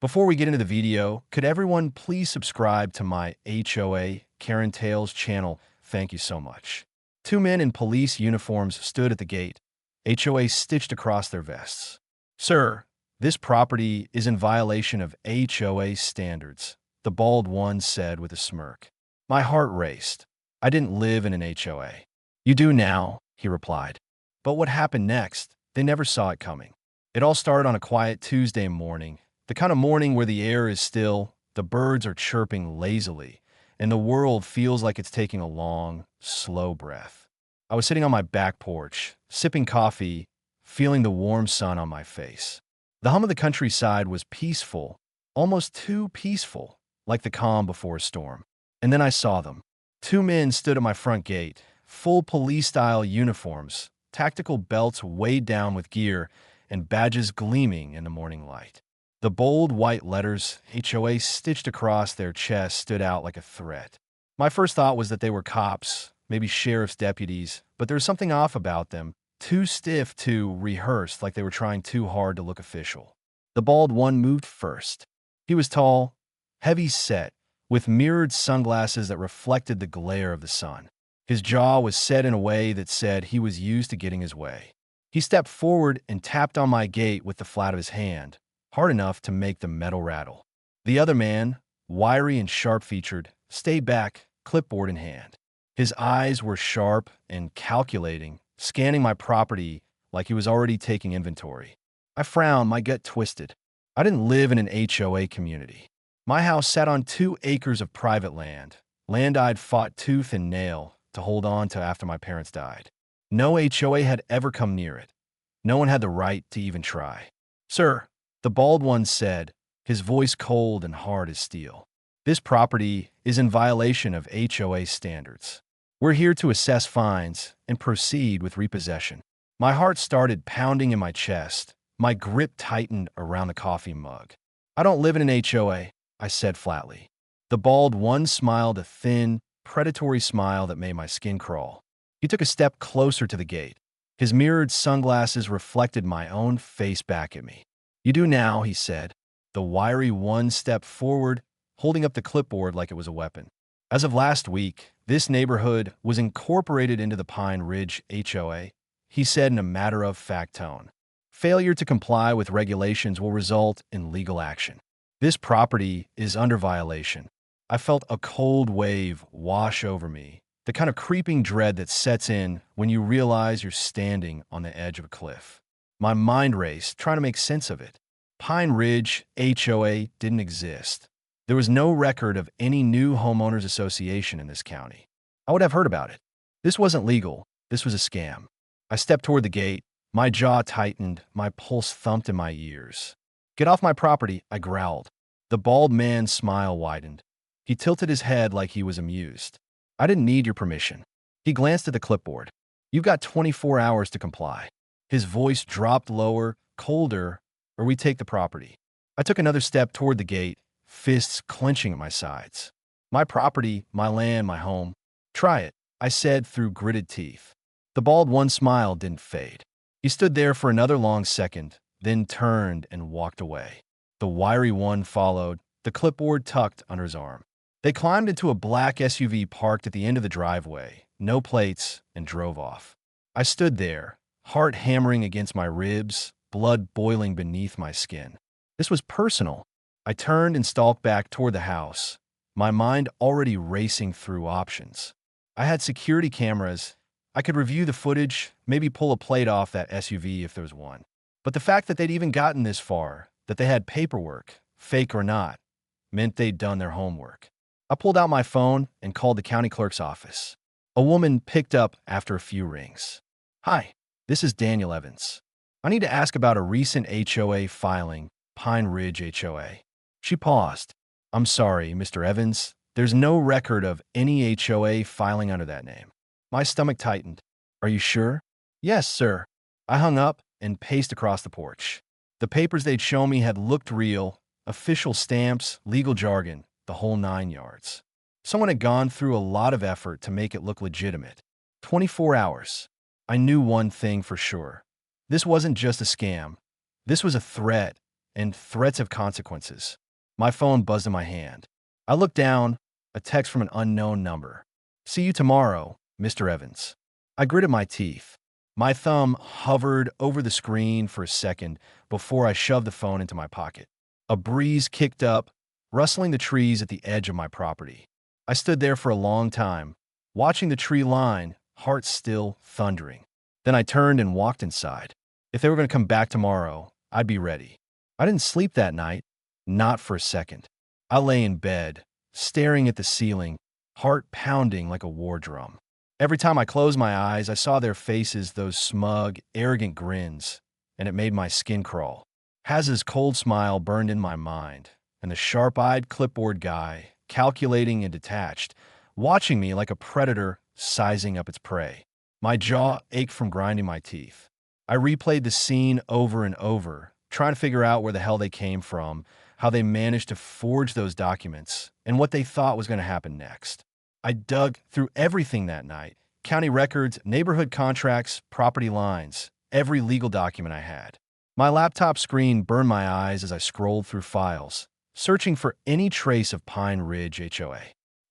Before we get into the video, could everyone please subscribe to my HOA Karen Tales channel? Thank you so much. Two men in police uniforms stood at the gate, HOA stitched across their vests. Sir, this property is in violation of HOA standards, the bald one said with a smirk. My heart raced. I didn't live in an HOA. You do now, he replied. But what happened next? They never saw it coming. It all started on a quiet Tuesday morning, the kind of morning where the air is still, the birds are chirping lazily, and the world feels like it's taking a long, slow breath. I was sitting on my back porch, sipping coffee, feeling the warm sun on my face. The hum of the countryside was peaceful, almost too peaceful, like the calm before a storm. And then I saw them. Two men stood at my front gate, full police-style uniforms, tactical belts weighed down with gear, and badges gleaming in the morning light. The bold white letters, HOA, stitched across their chests stood out like a threat. My first thought was that they were cops, maybe sheriff's deputies, but there was something off about them, too stiff, too rehearsed, like they were trying too hard to look official. The bald one moved first. He was tall, heavy-set, with mirrored sunglasses that reflected the glare of the sun. His jaw was set in a way that said he was used to getting his way. He stepped forward and tapped on my gate with the flat of his hand, hard enough to make the metal rattle. The other man, wiry and sharp-featured, stayed back, clipboard in hand. His eyes were sharp and calculating, scanning my property like he was already taking inventory. I frowned, my gut twisted. I didn't live in an HOA community. My house sat on 2 acres of private land I'd fought tooth and nail to hold on to after my parents died. No HOA had ever come near it. No one had the right to even try. Sir, the bald one said, his voice cold and hard as steel. This property is in violation of HOA standards. We're here to assess fines and proceed with repossession. My heart started pounding in my chest. My grip tightened around the coffee mug. I don't live in an HOA, I said flatly. The bald one smiled a thin, predatory smile that made my skin crawl. He took a step closer to the gate. His mirrored sunglasses reflected my own face back at me. You do now, he said. The wiry one stepped forward, holding up the clipboard like it was a weapon. As of last week, this neighborhood was incorporated into the Pine Ridge HOA, he said in a matter-of-fact tone. Failure to comply with regulations will result in legal action. This property is under violation. I felt a cold wave wash over me, the kind of creeping dread that sets in when you realize you're standing on the edge of a cliff. My mind raced, trying to make sense of it. Pine Ridge HOA didn't exist. There was no record of any new homeowners association in this county. I would have heard about it. This wasn't legal. This was a scam. I stepped toward the gate. My jaw tightened. My pulse thumped in my ears. Get off my property, I growled. The bald man's smile widened. He tilted his head like he was amused. I didn't need your permission. He glanced at the clipboard. You've got 24 hours to comply. His voice dropped lower, colder, or we take the property. I took another step toward the gate, fists clenching at my sides. My property, my land, my home. Try it, I said through gritted teeth. The bald one smile didn't fade. He stood there for another long second, then turned and walked away. The wiry one followed, the clipboard tucked under his arm. They climbed into a black SUV parked at the end of the driveway, no plates, and drove off. I stood there, heart hammering against my ribs, blood boiling beneath my skin. This was personal. I turned and stalked back toward the house, my mind already racing through options. I had security cameras. I could review the footage, maybe pull a plate off that SUV if there was one. But the fact that they'd even gotten this far, that they had paperwork, fake or not, meant they'd done their homework. I pulled out my phone and called the county clerk's office. A woman picked up after a few rings. Hi, this is Daniel Evans. I need to ask about a recent HOA filing, Pine Ridge HOA. She paused. I'm sorry, Mr. Evans. There's no record of any HOA filing under that name. My stomach tightened. Are you sure? Yes, sir. I hung up and paced across the porch. The papers they'd shown me had looked real, official stamps, legal jargon, the whole 9 yards. Someone had gone through a lot of effort to make it look legitimate. 24 hours. I knew one thing for sure. This wasn't just a scam. This was a threat, and threats of consequences. My phone buzzed in my hand. I looked down, a text from an unknown number. "See you tomorrow, Mr. Evans." I gritted my teeth. My thumb hovered over the screen for a second before I shoved the phone into my pocket. A breeze kicked up, rustling the trees at the edge of my property. I stood there for a long time, watching the tree line, heart still thundering. Then I turned and walked inside. If they were going to come back tomorrow, I'd be ready. I didn't sleep that night, not for a second. I lay in bed, staring at the ceiling, heart pounding like a war drum. Every time I closed my eyes, I saw their faces, those smug, arrogant grins, and it made my skin crawl. Haz's cold smile burned in my mind, and the sharp-eyed clipboard guy, calculating and detached, watching me like a predator sizing up its prey. My jaw ached from grinding my teeth. I replayed the scene over and over, trying to figure out where the hell they came from, how they managed to forge those documents, and what they thought was going to happen next. I dug through everything that night: county records, neighborhood contracts, property lines, every legal document I had. My laptop screen burned my eyes as I scrolled through files, searching for any trace of Pine Ridge HOA.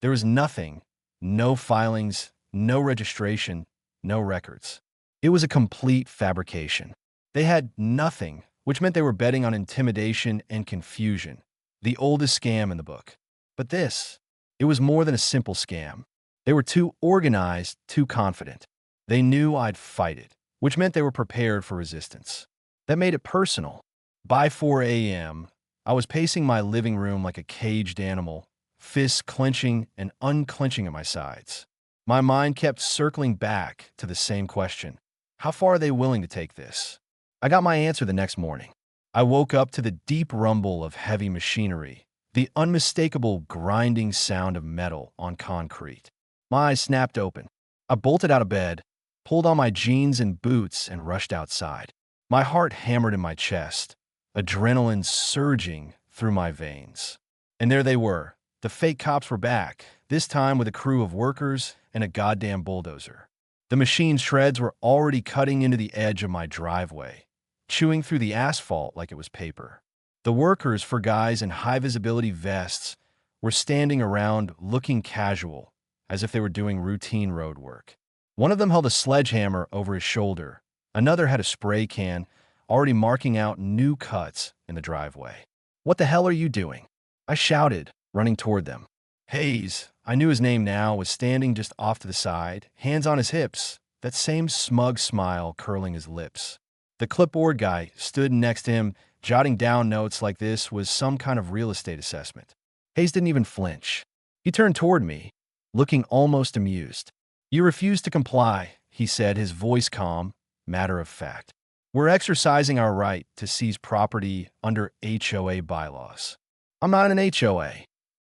There was nothing, no filings, no registration, no records. It was a complete fabrication. They had nothing, which meant they were betting on intimidation and confusion, the oldest scam in the book. But this, it was more than a simple scam. They were too organized, too confident. They knew I'd fight it, which meant they were prepared for resistance. That made it personal. By 4 a.m., I was pacing my living room like a caged animal, fists clenching and unclenching at my sides. My mind kept circling back to the same question: how far are they willing to take this? I got my answer the next morning. I woke up to the deep rumble of heavy machinery, the unmistakable grinding sound of metal on concrete. My eyes snapped open. I bolted out of bed, pulled on my jeans and boots, and rushed outside. My heart hammered in my chest, adrenaline surging through my veins. And there they were. The fake cops were back, this time with a crew of workers and a goddamn bulldozer. The machine's shreds were already cutting into the edge of my driveway, chewing through the asphalt like it was paper. The workers, for guys in high-visibility vests, were standing around looking casual, as if they were doing routine road work. One of them held a sledgehammer over his shoulder. Another had a spray can, already marking out new cuts in the driveway. "What the hell are you doing?" I shouted, running toward them. Hayes, I knew his name now, was standing just off to the side, hands on his hips, that same smug smile curling his lips. The clipboard guy stood next to him, jotting down notes like this was some kind of real estate assessment. Hayes didn't even flinch. He turned toward me, looking almost amused. "You refuse to comply," he said, his voice calm, matter of fact. "We're exercising our right to seize property under HOA bylaws." "I'm not an HOA."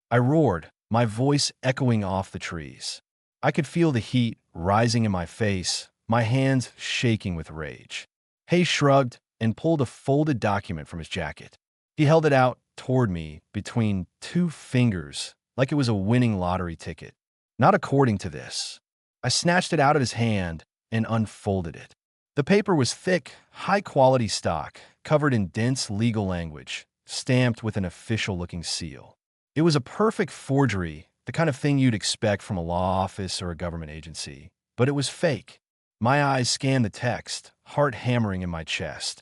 I roared, my voice echoing off the trees. I could feel the heat rising in my face, my hands shaking with rage. Hayes shrugged and pulled a folded document from his jacket. He held it out toward me between two fingers like it was a winning lottery ticket. "Not according to this." I snatched it out of his hand and unfolded it. The paper was thick, high-quality stock, covered in dense legal language, stamped with an official-looking seal. It was a perfect forgery, the kind of thing you'd expect from a law office or a government agency, but it was fake. My eyes scanned the text, heart hammering in my chest.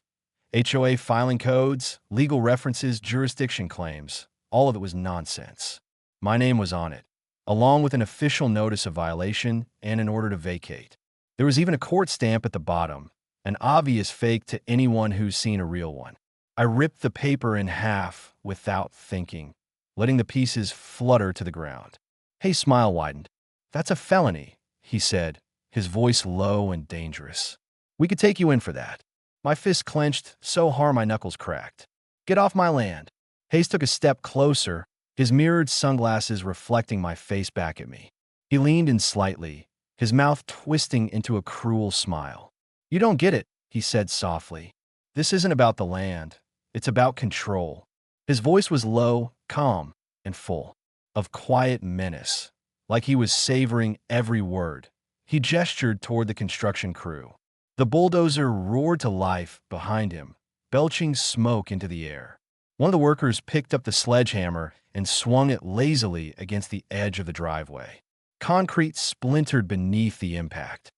HOA filing codes, legal references, jurisdiction claims, all of it was nonsense. My name was on it, along with an official notice of violation and an order to vacate. There was even a court stamp at the bottom, an obvious fake to anyone who's seen a real one. I ripped the paper in half without thinking, letting the pieces flutter to the ground. Hayes' smile widened. "That's a felony," he said, his voice low and dangerous. "We could take you in for that." My fist clenched so hard my knuckles cracked. "Get off my land." Hayes took a step closer, his mirrored sunglasses reflecting my face back at me. He leaned in slightly, his mouth twisting into a cruel smile. "You don't get it," he said softly. "This isn't about the land. It's about control." His voice was low, calm, and full of quiet menace, like he was savoring every word. He gestured toward the construction crew. The bulldozer roared to life behind him, belching smoke into the air. One of the workers picked up the sledgehammer and swung it lazily against the edge of the driveway. Concrete splintered beneath the impact.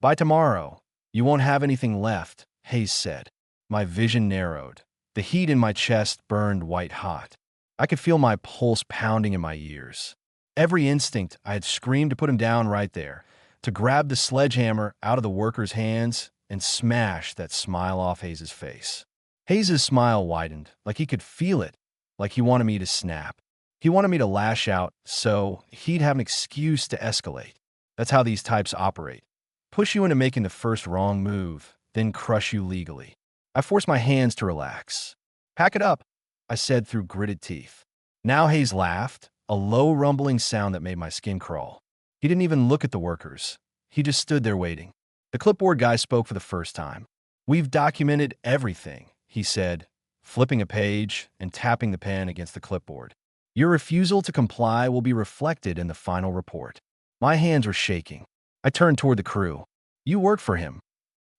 "By tomorrow, you won't have anything left," Hayes said. My vision narrowed. The heat in my chest burned white hot. I could feel my pulse pounding in my ears. Every instinct, I had screamed to put him down right there, to grab the sledgehammer out of the worker's hands and smash that smile off Hayes' face. Hayes' smile widened, like he could feel it, like he wanted me to snap. He wanted me to lash out, so he'd have an excuse to escalate. That's how these types operate. Push you into making the first wrong move, then crush you legally. I forced my hands to relax. "Pack it up," I said through gritted teeth. Now Hayes laughed, a low rumbling sound that made my skin crawl. He didn't even look at the workers. He just stood there waiting. The clipboard guy spoke for the first time. "We've documented everything," he said, flipping a page and tapping the pen against the clipboard. "Your refusal to comply will be reflected in the final report." My hands were shaking. I turned toward the crew. "You work for him."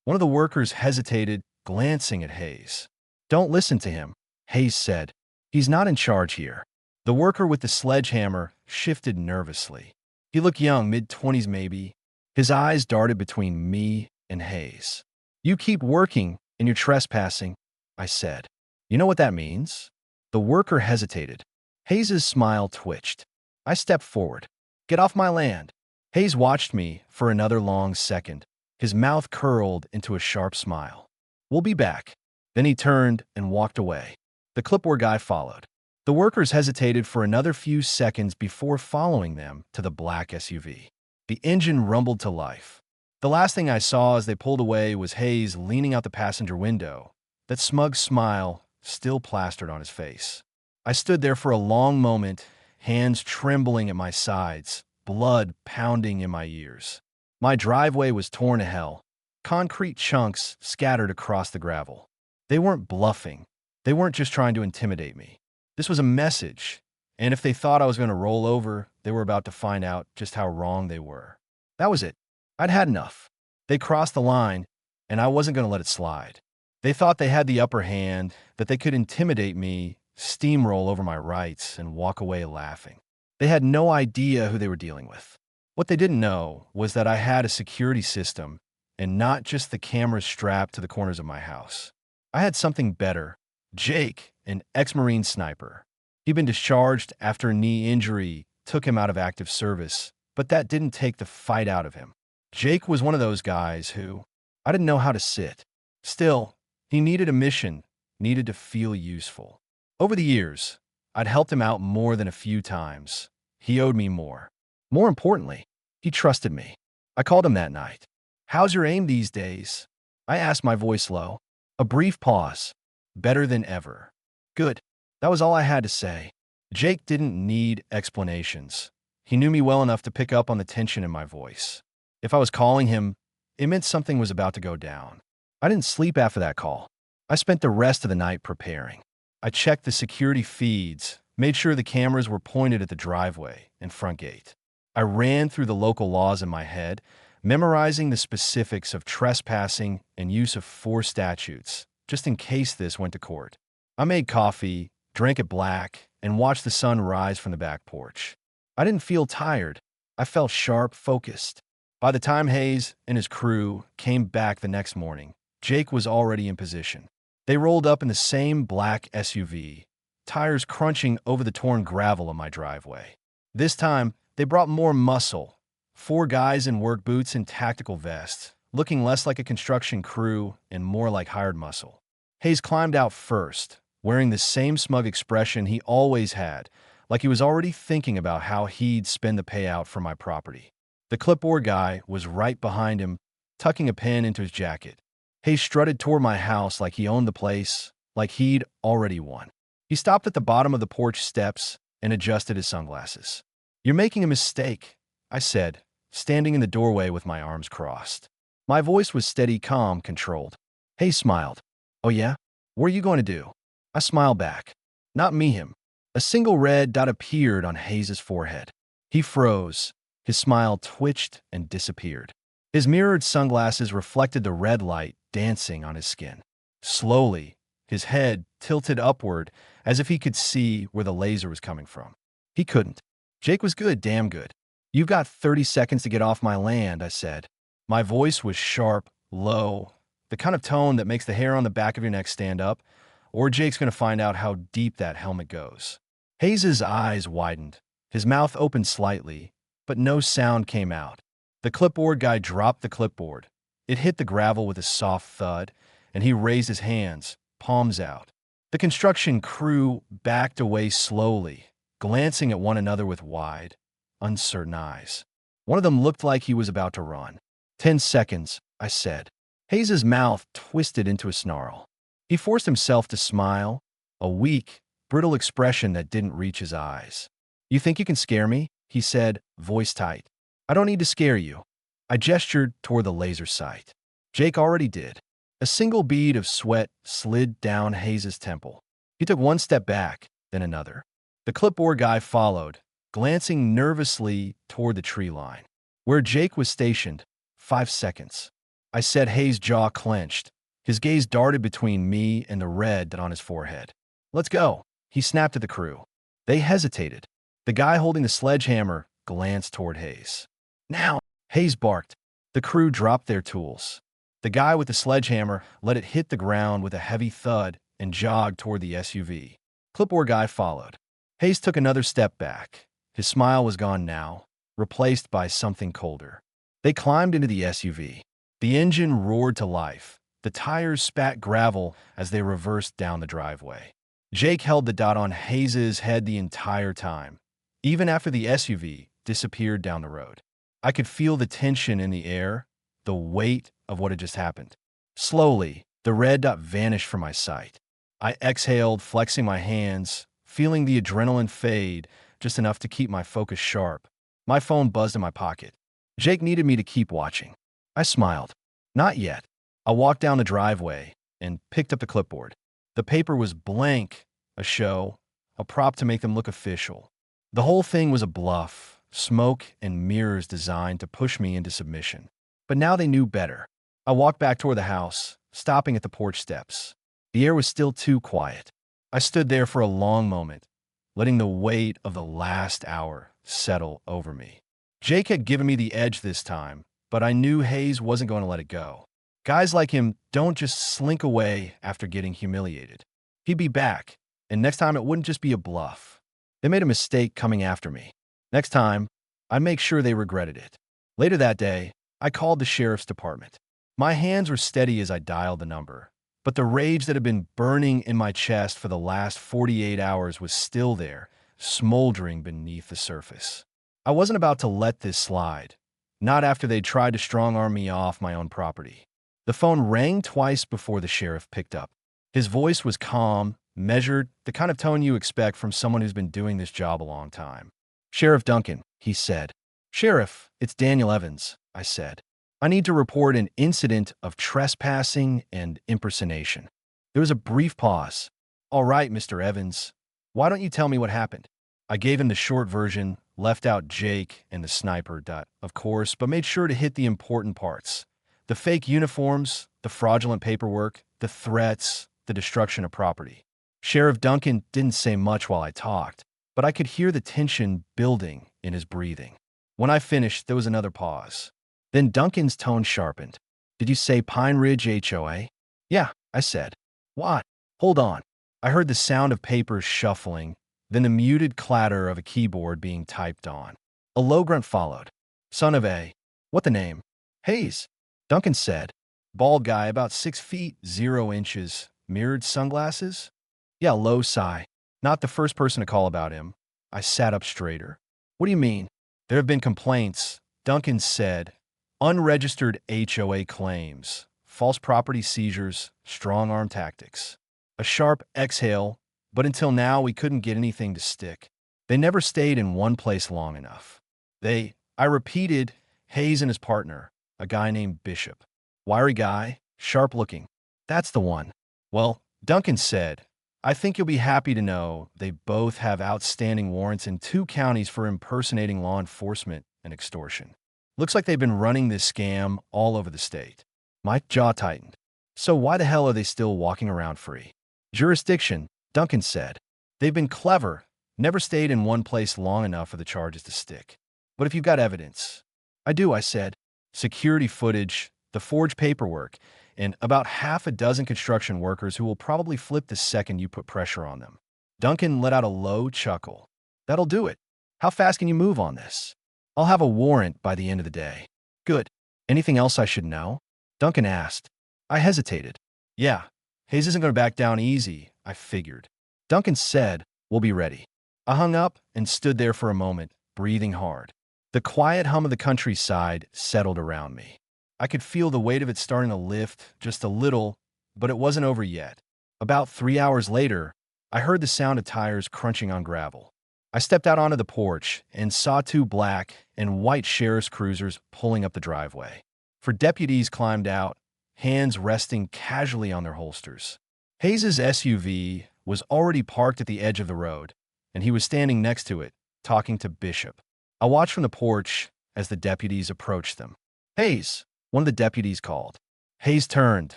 One of the workers hesitated, glancing at Hayes. "Don't listen to him," Hayes said. "He's not in charge here." The worker with the sledgehammer shifted nervously. He looked young, mid-20s maybe. His eyes darted between me and Hayes. "You keep working and you're trespassing," I said. "You know what that means?" The worker hesitated. Hayes' smile twitched. I stepped forward. "Get off my land." Hayes watched me for another long second. His mouth curled into a sharp smile. "We'll be back." Then he turned and walked away. The clipboard guy followed. The workers hesitated for another few seconds before following them to the black SUV. The engine rumbled to life. The last thing I saw as they pulled away was Hayes leaning out the passenger window, that smug smile still plastered on his face. I stood there for a long moment, hands trembling at my sides, blood pounding in my ears. My driveway was torn to hell. Concrete chunks scattered across the gravel. They weren't bluffing. They weren't just trying to intimidate me. This was a message, and if they thought I was going to roll over, they were about to find out just how wrong they were. That was it. I'd had enough. They crossed the line, and I wasn't going to let it slide. They thought they had the upper hand, that they could intimidate me, steamroll over my rights, and walk away laughing. They had no idea who they were dealing with. What they didn't know was that I had a security system, and not just the cameras strapped to the corners of my house. I had something better. Jake, an ex-Marine sniper. He'd been discharged after a knee injury, took him out of active service, but that didn't take the fight out of him. Jake was one of those guys who I didn't know how to sit. Still, he needed a mission, needed to feel useful. Over the years, I'd helped him out more than a few times. He owed me more. More importantly, he trusted me. I called him that night. "How's your aim these days?" I asked, my voice low. A brief pause. "Better than ever." "Good." That was all I had to say. Jake didn't need explanations. He knew me well enough to pick up on the tension in my voice. If I was calling him, it meant something was about to go down. I didn't sleep after that call. I spent the rest of the night preparing. I checked the security feeds, made sure the cameras were pointed at the driveway and front gate. I ran through the local laws in my head, memorizing the specifics of trespassing and use of 4 statutes, just in case this went to court. I made coffee, drank it black, and watched the sun rise from the back porch. I didn't feel tired. I felt sharp, focused. By the time Hayes and his crew came back the next morning, Jake was already in position. They rolled up in the same black SUV, tires crunching over the torn gravel of my driveway. This time, they brought more muscle. 4 guys in work boots and tactical vests, looking less like a construction crew and more like hired muscle. Hayes climbed out first, wearing the same smug expression he always had, like he was already thinking about how he'd spend the payout for my property. The clipboard guy was right behind him, tucking a pen into his jacket. Hayes strutted toward my house like he owned the place, like he'd already won. He stopped at the bottom of the porch steps and adjusted his sunglasses. "You're making a mistake," I said, standing in the doorway with my arms crossed. My voice was steady, calm, controlled. Hayes smiled. "Oh yeah? What are you going to do?" I smiled back. "Not me him." A single red dot appeared on Hayes' forehead. He froze. His smile twitched and disappeared. His mirrored sunglasses reflected the red light dancing on his skin. Slowly, his head tilted upward as if he could see where the laser was coming from. He couldn't. Jake was good, damn good. "You've got 30 seconds to get off my land," I said. My voice was sharp, low, the kind of tone that makes the hair on the back of your neck stand up, or Jake's going to find out how deep that helmet goes. Hayes's eyes widened. His mouth opened slightly, but no sound came out. The clipboard guy dropped the clipboard. It hit the gravel with a soft thud, and he raised his hands, palms out. The construction crew backed away slowly, glancing at one another with wide, uncertain eyes. One of them looked like he was about to run. 10 seconds, I said. Hayes's mouth twisted into a snarl. He forced himself to smile, a weak, brittle expression that didn't reach his eyes. "You think you can scare me?" he said, voice tight. "I don't need to scare you." I gestured toward the laser sight. Jake already did. A single bead of sweat slid down Hayes's temple. He took one step back, then another. The clipboard guy followed, glancing nervously toward the tree line. Where Jake was stationed, 5 seconds. I said. Hayes' jaw clenched. His gaze darted between me and the red on his forehead. "Let's go," he snapped at the crew. They hesitated. The guy holding the sledgehammer glanced toward Hayes. "Now," Hayes barked. The crew dropped their tools. The guy with the sledgehammer let it hit the ground with a heavy thud and jogged toward the SUV. Clipboard guy followed. Hayes took another step back. His smile was gone now, replaced by something colder. They climbed into the SUV. The engine roared to life. The tires spat gravel as they reversed down the driveway. Jake held the dot on Hayes's head the entire time, even after the SUV disappeared down the road. I could feel the tension in the air, the weight of what had just happened. Slowly, the red dot vanished from my sight. I exhaled, flexing my hands, feeling the adrenaline fade just enough to keep my focus sharp. My phone buzzed in my pocket. Jake needed me to keep watching. I smiled. Not yet. I walked down the driveway and picked up the clipboard. The paper was blank, a show, a prop to make them look official. The whole thing was a bluff, smoke and mirrors designed to push me into submission. But now they knew better. I walked back toward the house, stopping at the porch steps. The air was still too quiet. I stood there for a long moment, letting the weight of the last hour settle over me. Jake had given me the edge this time, but I knew Hayes wasn't going to let it go. Guys like him don't just slink away after getting humiliated. He'd be back, and next time it wouldn't just be a bluff. They made a mistake coming after me. Next time, I'd make sure they regretted it. Later that day, I called the sheriff's department. My hands were steady as I dialed the number, but the rage that had been burning in my chest for the last 48 hours was still there, smoldering beneath the surface. I wasn't about to let this slide, not after they'd tried to strong-arm me off my own property. The phone rang twice before the sheriff picked up. His voice was calm, measured, the kind of tone you expect from someone who's been doing this job a long time. "Sheriff Duncan," he said. "Sheriff, it's Daniel Evans," I said. "I need to report an incident of trespassing and impersonation." There was a brief pause. "All right, Mr. Evans. Why don't you tell me what happened?" I gave him the short version, left out Jake and the sniper, of course, but made sure to hit the important parts. The fake uniforms, the fraudulent paperwork, the threats, the destruction of property. Sheriff Duncan didn't say much while I talked, but I could hear the tension building in his breathing. When I finished, there was another pause. Then Duncan's tone sharpened. "Did you say Pine Ridge HOA?" "Yeah," I said. "What?" "Hold on." I heard the sound of papers shuffling, then the muted clatter of a keyboard being typed on. A low grunt followed. "Son of a..." "What the name?" "Hayes," Duncan said. "Bald guy, about 6 feet, 0 inches, mirrored sunglasses?" "Yeah," low sigh. "Not the first person to call about him." I sat up straighter. "What do you mean?" "There have been complaints," Duncan said. "Unregistered HOA claims, false property seizures, strong-arm tactics." A sharp exhale, but until now we couldn't get anything to stick. They never stayed in one place long enough. I repeated, Hayes and his partner, a guy named Bishop. "Wiry guy, sharp-looking." "That's the one." "Well," Duncan said, "I think you'll be happy to know they both have outstanding warrants in 2 counties for impersonating law enforcement and extortion. Looks like they've been running this scam all over the state." My jaw tightened. "So why the hell are they still walking around free?" Jurisdiction, Duncan said. They've been clever, never stayed in one place long enough for the charges to stick. But if you've got evidence. I do, I said. Security footage, the forged paperwork, and about half a dozen construction workers who will probably flip the second you put pressure on them. Duncan let out a low chuckle. That'll do it. How fast can you move on this? I'll have a warrant by the end of the day. Good. Anything else I should know? Duncan asked. I hesitated. Yeah, Hayes isn't going to back down easy, I figured. Duncan said, we'll be ready. I hung up and stood there for a moment, breathing hard. The quiet hum of the countryside settled around me. I could feel the weight of it starting to lift just a little, but it wasn't over yet. About 3 hours later, I heard the sound of tires crunching on gravel. I stepped out onto the porch and saw two black and white sheriff's cruisers pulling up the driveway. Four deputies climbed out, hands resting casually on their holsters. Hayes's SUV was already parked at the edge of the road, and he was standing next to it, talking to Bishop. I watched from the porch as the deputies approached them. Hayes, one of the deputies called. Hayes turned,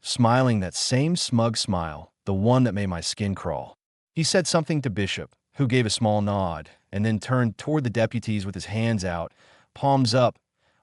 smiling that same smug smile, the one that made my skin crawl. He said something to Bishop, who gave a small nod, and then turned toward the deputies with his hands out, palms up,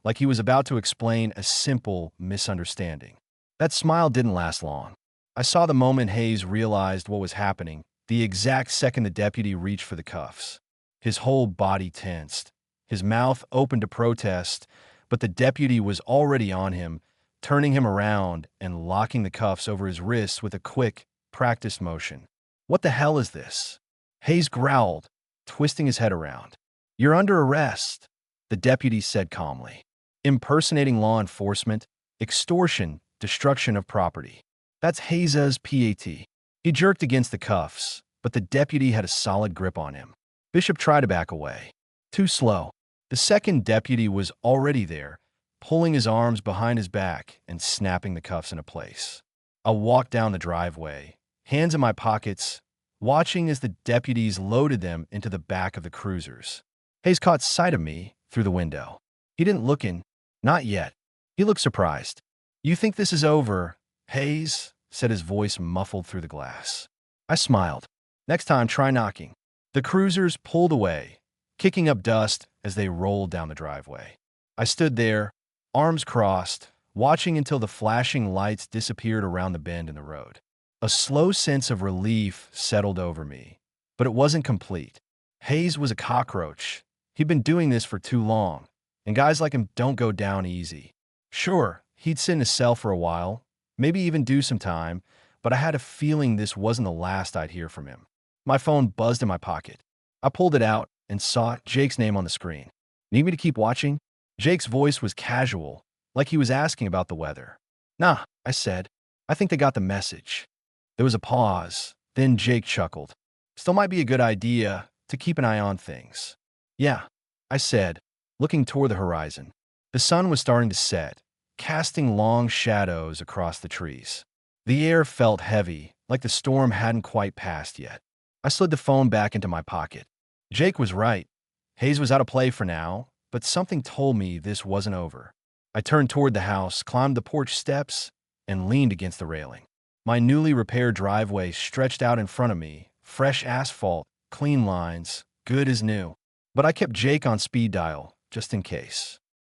like he was about to explain a simple misunderstanding. That smile didn't last long. I saw the moment Hayes realized what was happening, the exact second the deputy reached for the cuffs. His whole body tensed. His mouth opened to protest, but the deputy was already on him, turning him around and locking the cuffs over his wrists with a quick, practiced motion. What the hell is this? Hayes growled, twisting his head around. You're under arrest, the deputy said calmly. Impersonating law enforcement, extortion, destruction of property. That's Hayes's PAT. He jerked against the cuffs, but the deputy had a solid grip on him. Bishop tried to back away. Too slow. The second deputy was already there, pulling his arms behind his back and snapping the cuffs into place. I walked down the driveway, hands in my pockets, watching as the deputies loaded them into the back of the cruisers. Hayes caught sight of me through the window. He didn't look in. Not yet. He looked surprised. You think this is over, Hayes? Said his voice muffled through the glass. I smiled. Next time, try knocking. The cruisers pulled away, kicking up dust as they rolled down the driveway. I stood there, arms crossed, watching until the flashing lights disappeared around the bend in the road. A slow sense of relief settled over me, but it wasn't complete. Hayes was a cockroach. He'd been doing this for too long, and guys like him don't go down easy. Sure, he'd sit in a cell for a while, maybe even do some time, but I had a feeling this wasn't the last I'd hear from him. My phone buzzed in my pocket. I pulled it out and saw Jake's name on the screen. Need me to keep watching? Jake's voice was casual, like he was asking about the weather. Nah, I said. I think they got the message. There was a pause. Then Jake chuckled. Still might be a good idea to keep an eye on things. Yeah, I said, looking toward the horizon. The sun was starting to set, casting long shadows across the trees. The air felt heavy, like the storm hadn't quite passed yet. I slid the phone back into my pocket. Jake was right. Hayes was out of play for now, but something told me this wasn't over. I turned toward the house, climbed the porch steps, and leaned against the railing. My newly repaired driveway stretched out in front of me, fresh asphalt, clean lines, good as new. But I kept Jake on speed dial, just in case.